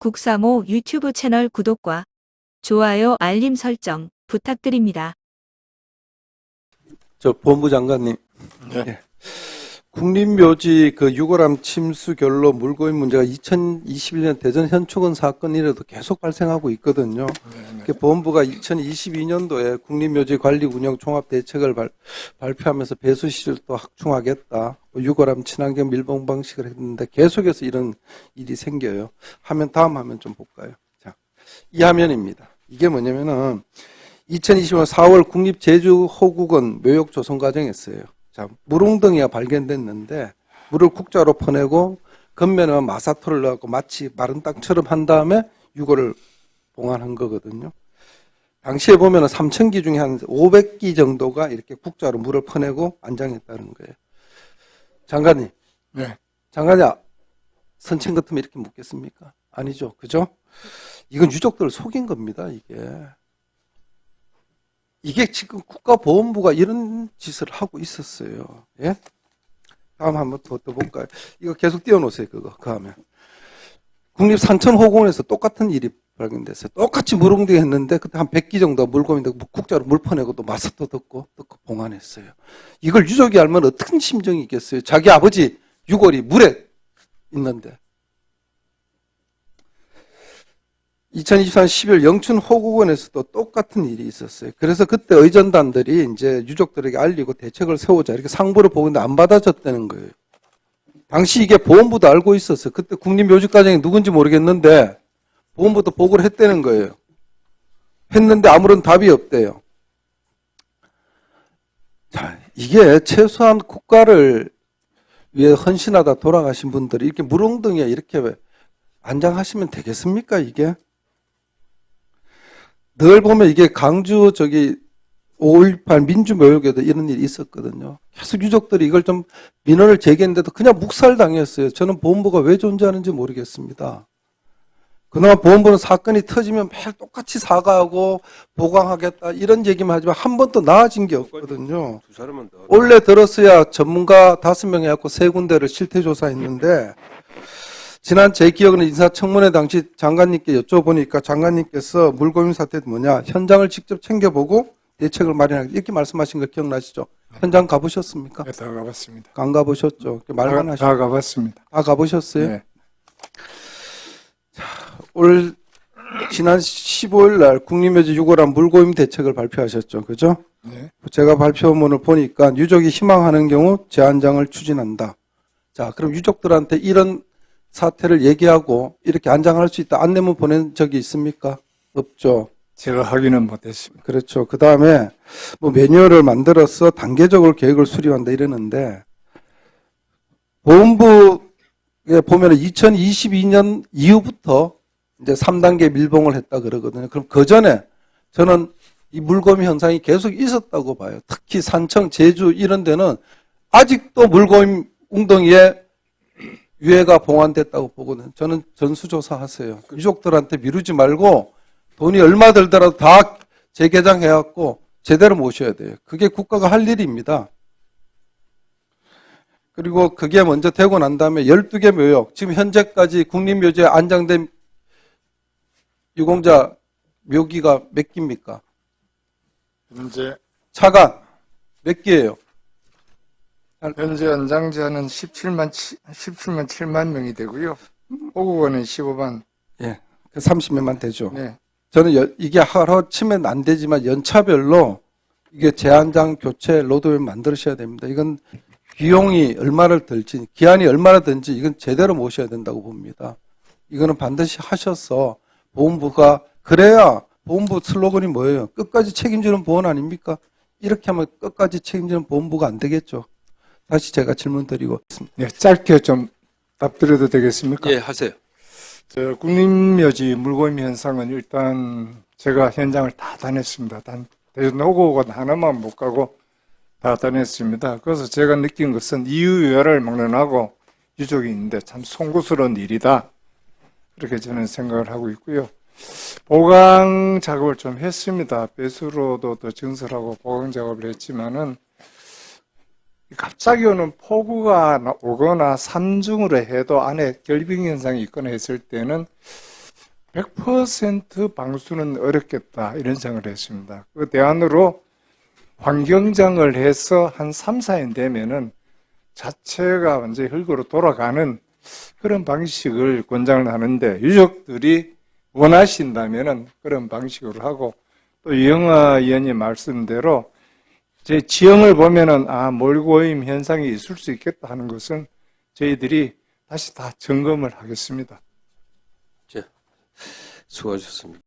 국사모 유튜브 채널 구독과 좋아요, 알림 설정 부탁드립니다. 본부 장관님. 네. 예. 국립묘지 그 유골함 침수 결로 물고인 문제가 2021년 대전 현충원 사건 이래도 계속 발생하고 있거든요. 본부가 2022년도에 국립묘지 관리 운영 종합 대책을 발표하면서 배수 시설도 확충하겠다. 유골함 친환경 밀봉 방식을 했는데 계속해서 이런 일이 생겨요. 다음 화면 좀 볼까요? 자, 이 화면입니다. 이게 뭐냐면은 2025년 4월 국립제주호국원 묘역 조성 과정이었어요. 자, 물웅덩이가 발견됐는데 물을 국자로 퍼내고 겉면에 마사토를 넣고 마치 마른 땅처럼 한 다음에 유골을 봉안한 거거든요. 당시에 보면은 3,000기 중에 한 500기 정도가 이렇게 국자로 물을 퍼내고 안장했다는 거예요. 장관님. 네. 장관님, 선친 같으면 이렇게 묻겠습니까? 아니죠. 그죠? 이건 유족들을 속인 겁니다, 이게 지금 국가보훈부가 이런 짓을 하고 있었어요. 예? 다음 한번 더 볼까요? 이거 계속 띄워놓으세요, 그 화면. 국립산천호공원에서 똑같은 일이 발견됐어요. 똑같이 물웅덩이 했는데, 그때 한 100기 정도 물고민데 국자로 물 퍼내고 또 마사토 넣고 봉안했어요. 이걸 유족이 알면 어떤 심정이 있겠어요? 자기 아버지 유골이 물에 있는데. 2024년 10월 영춘호국원에서도 똑같은 일이 있었어요. 그래서 그때 의전단들이 이제 유족들에게 알리고 대책을 세우자 이렇게 상부를 보고는데 안 받아줬다는 거예요. 당시 이게 보훈부도 알고 있었어요. 그때 국립묘지과장이 누군지 모르겠는데 보훈부도 보고를 했다는 거예요. 했는데 아무런 답이 없대요. 자, 이게 최소한 국가를 위해 헌신하다 돌아가신 분들이 이렇게 물웅덩이에 이렇게 안장하시면 되겠습니까, 이게? 늘 보면 이게 강주 5.18 민주묘역에도 이런 일이 있었거든요. 계속 유족들이 이걸 좀 민원을 제기했는데도 그냥 묵살당했어요. 저는 보훈부가 왜 존재하는지 모르겠습니다. 그동안 보훈부는 사건이 터지면 매일 똑같이 사과하고 보강하겠다 이런 얘기만 하지만 한 번도 나아진 게 없거든요. 원래 들었어야 전문가 5명 해갖고 3군데를 실태조사했는데 지난 제 기억은 인사청문회 당시 장관님께 여쭤보니까 장관님께서 물고민 사태 뭐냐 현장을 직접 챙겨보고 대책을 마련하겠다 이렇게 말씀하신 거 기억나시죠? 현장 가보셨습니까? 네, 다 가봤습니다. 안 가보셨죠? 말만 하시죠? 다 가봤습니다. 다 가보셨어요? 네. 지난 15일 날 국립묘지 유골함 물고임 대책을 발표하셨죠. 그죠? 네. 제가 발표문을 보니까 유족이 희망하는 경우 재안장을 추진한다. 자, 그럼 유족들한테 이런 사태를 얘기하고 이렇게 안장할 수 있다 안내문 보낸 적이 있습니까? 없죠. 제가 확인은 못했습니다. 그렇죠. 그 다음에 매뉴얼을 만들어서 단계적으로 계획을 수립한다 이러는데 보훈부에 보면 2022년 이후부터 이제 3단계 밀봉을 했다 그러거든요. 그럼 그 전에 저는 이 물고미 현상이 계속 있었다고 봐요. 특히 산청, 제주 이런 데는 아직도 물고미 웅덩이에 유해가 봉안됐다고 보거든요. 저는 전수조사 하세요. 유족들한테 미루지 말고 돈이 얼마 들더라도 다 재개장해갖고 제대로 모셔야 돼요. 그게 국가가 할 일입니다. 그리고 그게 먼저 되고 난 다음에 12개 묘역, 지금 현재까지 국립묘지에 안장된 유공자 묘기가 몇 기입니까? 현재 차관 몇 개예요? 현재 안장자는 17만 7만 명이 되고요. 호국원은 15만. 예, 그 30명만 되죠. 네. 저는 이게 하루 치면 안 되지만 연차별로 이게 재안장 교체 로드맵 만들으셔야 됩니다. 이건 비용이 얼마를 들지, 기한이 얼마나 든지 이건 제대로 모셔야 된다고 봅니다. 이거는 반드시 하셔서 보훈부가 그래야 보훈부 슬로건이 뭐예요? 끝까지 책임지는 보훈 아닙니까? 이렇게 하면 끝까지 책임지는 보훈부가 안 되겠죠. 다시 제가 질문 드리고 있습니다. 네, 짧게 좀 답드려도 되겠습니까? 예, 하세요. 국립묘지 물고미 현상은 일단 제가 현장을 다 다녔습니다. 대전 호국원 하나만 못 가고 다 다녔습니다. 그래서 제가 느낀 것은 이유열을 막론하고 유족이 있는데 참 송구스러운 일이다. 그렇게 저는 생각을 하고 있고요. 보강 작업을 좀 했습니다. 배수로도 더 증설하고 보강 작업을 했지만은 갑자기 오는 폭우가 오거나 삼중으로 해도 안에 결빙 현상이 있거나 했을 때는 100% 방수는 어렵겠다 이런 생각을 했습니다. 그 대안으로 환경장을 해서 한 3, 4년 되면은 자체가 완전히 흙으로 돌아가는 그런 방식을 권장을 하는데 유족들이 원하신다면은 그런 방식으로 하고 또 이영하 의원님 말씀대로 제 지형을 보면은 몰고임 현상이 있을 수 있겠다 하는 것은 저희들이 다시 다 점검을 하겠습니다. 수고하셨습니다.